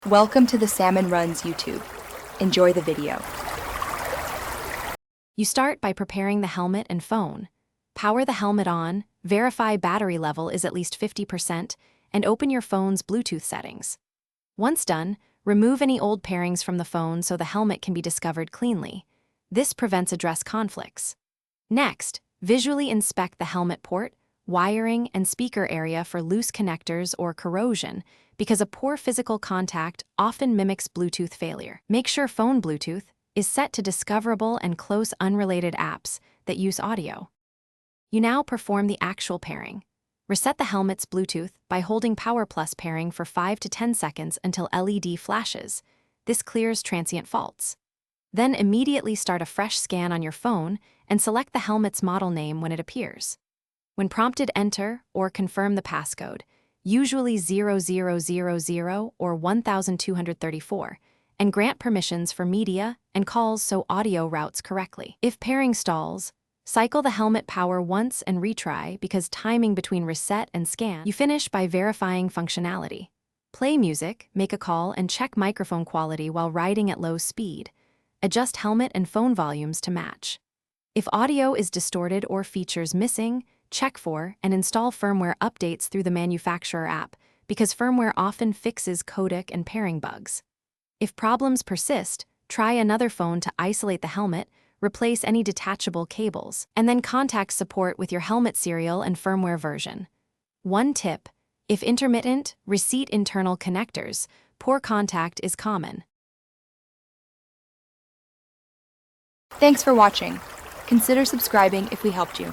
Welcome to the Salmon Runs YouTube. Enjoy the video. You start by preparing the helmet and phone. Power the helmet on, verify battery level is at least 50%, and open your phone's Bluetooth settings. Once done, remove any old pairings from the phone so the helmet can be discovered cleanly. This prevents address conflicts. Next, visually inspect the helmet port, wiring, and speaker area for loose connectors or corrosion, because a poor physical contact often mimics Bluetooth failure. Make sure phone Bluetooth is set to discoverable and close unrelated apps that use audio. You now perform the actual pairing. Reset the helmet's Bluetooth by holding Power Plus pairing for 5 to 10 seconds until LED flashes. This clears transient faults. Then immediately start a fresh scan on your phone and select the helmet's model name when it appears. When prompted, enter or confirm the passcode, usually 0000 or 1234, and grant permissions for media and calls so audio routes correctly. If pairing stalls, cycle the helmet power once and retry because timing between reset and scan. You finish by verifying functionality. Play music, make a call, and check microphone quality while riding at low speed. Adjust helmet and phone volumes to match. If audio is distorted or features missing, check for and install firmware updates through the manufacturer app because firmware often fixes codec and pairing bugs. If problems persist, try another phone to isolate the helmet, replace any detachable cables, and then contact support with your helmet serial and firmware version. One tip: if intermittent, receipt internal connectors, poor contact is common. Thanks for watching. Consider subscribing if we helped you.